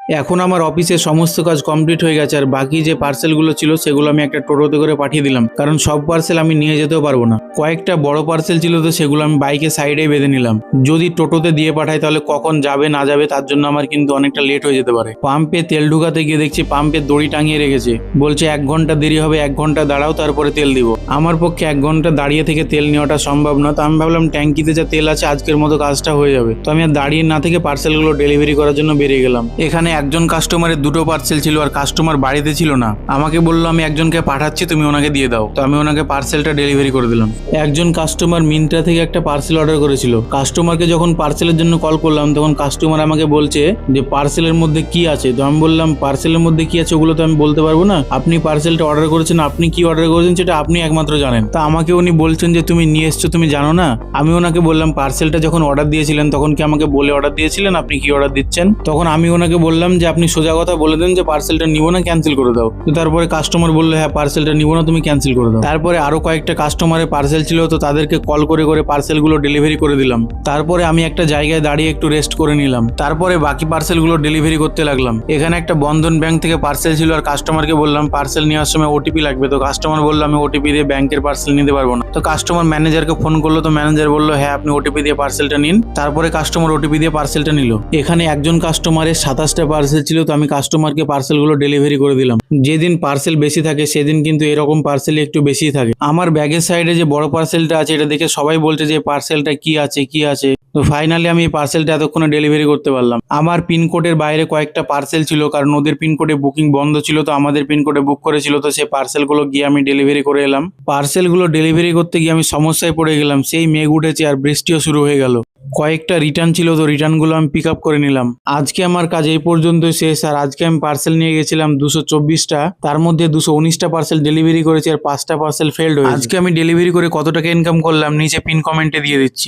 এখন আমার অফিসের সমস্ত কাজ কমপ্লিট হয়ে গেছে, আর বাকি যে পার্সেলগুলো ছিল সেগুলো আমি একটা টোটোতে করে পাঠিয়ে দিলাম, কারণ সব পার্সেল আমি নিয়ে যেতেও পারবো না। কয়েকটা বড় পার্সেল ছিল তো সেগুলো আমি বাইকে সাইডে বেঁধে নিলাম। যদি টোটোতে দিয়ে পাঠাই তাহলে কখন যাবে না যাবে তার জন্য আমার কিন্তু অনেকটা লেট হয়ে যেতে পারে। পাম্পে তেল ঢুকাতে গিয়ে দেখছি পাম্পের দড়ি টাঙিয়ে রেখেছে, বলছে 1 ঘন্টা দেরি হবে, 1 ঘন্টা দাঁড়াও তারপরে তেল দিব। আমার পক্ষে 1 ঘন্টা দাঁড়িয়ে থেকে তেল নেওয়াটা সম্ভব না, তো আমি ভাবলাম ট্যাঙ্কিতে যা তেল আছে আজকের মতো কাজটা হয়ে যাবে। তো আমি আর দাঁড়িয়ে না থেকে পার্সেলগুলো ডেলিভারি করার জন্য বেরিয়ে গেলাম। এখানে একজন কাস্টমারের দুটো পার্সেল ছিল আর কাস্টমার বাড়িতে ছিল না। আমাকে বললো আমি একজনকে পাঠাচ্ছি, তুমি ওনাকে দিয়ে দাও। তো আমি ওনাকে পার্সেলটা ডেলিভারি করে দিলাম। একজন কাস্টমার মিন্ত্রা থেকে একটা পার্সেল অর্ডার করেছিল। কাস্টমারকে যখন পার্সেলের জন্য কল করলাম তখন কাস্টমার আমাকে বলছে যে পার্সেলের মধ্যে কি আছে। তো আমি বললাম পার্সেলের মধ্যে কি আছে ওগুলো তো আমি বলতে পারবো না, আপনি পার্সেলটা অর্ডার করেছেন, আপনি কি অর্ডার করেছেন সেটা আপনি একমাত্র জানেন। তা আমাকে উনি বলছেন যে তুমি নিয়ে এসছো, তুমি জানো না। আমি ওনাকে বললাম পার্সেলটা যখন অর্ডার দিয়েছিলেন তখন কি আমাকে বলে অর্ডার দিয়েছিলেন, আপনি কি অর্ডার দিচ্ছেন। তখন আমি ওনাকে বললাম যে আপনি সোজা কথা বলে দেন যে পার্সেলটা নিবো না, ক্যান্সেল করে দাও। তো তারপরে কাস্টমার বললো হ্যাঁ পার্সেলটা নিবো না, তুমি ক্যান্সেল করে দাও। তারপরে আরো কয়েকটা কাস্টমারের পার্সেল ছিল, তো তাদেরকে কল করে করে পার্সেলগুলো ডেলিভারি করে দিলাম। তারপরে আমি একটা জায়গায় দাঁড়িয়ে একটু রেস্ট করে নিলাম। তারপরে বাকি পার্সেলগুলো ডেলিভারি করতে লাগলাম। এখানে একটা বন্ধন ব্যাংক থেকে পার্সেল ছিল আর কাস্টমারকে বললাম পার্সেল নেওয়ার সময় ওটিপি লাগবে। তো কাস্টমার বললো আমি ওটিপি দিয়ে ব্যাংকের পার্সেল নিতে পারবো না। তো কাস্টমার ম্যানেজারকে ফোন করলো, তো ম্যানেজার বললো হ্যাঁ আপনি ওটিপি দিয়ে পার্সেলটা নিন। তারপরে কাস্টমার ওটিপি দিয়ে পার্সেলটা নিল। এখানে একজন কাস্টমারের 27টা পার্সেল ছিল, তো আমি কাস্টমারকে পার্সেলগুলো ডেলিভারি করে দিলাম। যেদিন পার্সেল বেশি থাকে সেদিন কিন্তু এরকম পার্সেল একটু বেশি থাকে। আমার ব্যাগের সাইডে যে বড় পার্সেলটা আছে এটা দেখে সবাই বলছে যে পার্সেলটা কি আছে কি আছে। তো ফাইনালি আমি এই পার্সেলটা এতক্ষণে ডেলিভারি করতে পারলাম। আমার পিনকোডের বাইরে কয়েকটা পার্সেল ছিল, কারণ ওদের পিনকোডে বুকিং বন্ধ ছিল, তো আমাদের পিনকোডে বুক করেছিল। তো সেই পার্সেলগুলো গিয়ে আমি ডেলিভারি করে এলাম। পার্সেলগুলো ডেলিভারি করতে গিয়ে আমি সমস্যায় পড়ে গেলাম। সেই মেঘ উঠেছে আর বৃষ্টিও শুরু হয়ে গেল। কয়েকটা রিটার্ন ছিল, তো রিটার্নগুলো আমি পিক আপ করে নিলাম। আজকে আমার কাজ এই পর্যন্তই শেষ। আর আজকে আমি পার্সেল নিয়ে গেছিলাম 224টা, তার মধ্যে 219টা পার্সেল ডেলিভারি করেছি আর 5টা পার্সেল ফেল্ড হয়েছে। আজকে আমি ডেলিভারি করে কত টাকা ইনকাম করলাম নিচে পিন কমেন্টে দিয়ে দিচ্ছি।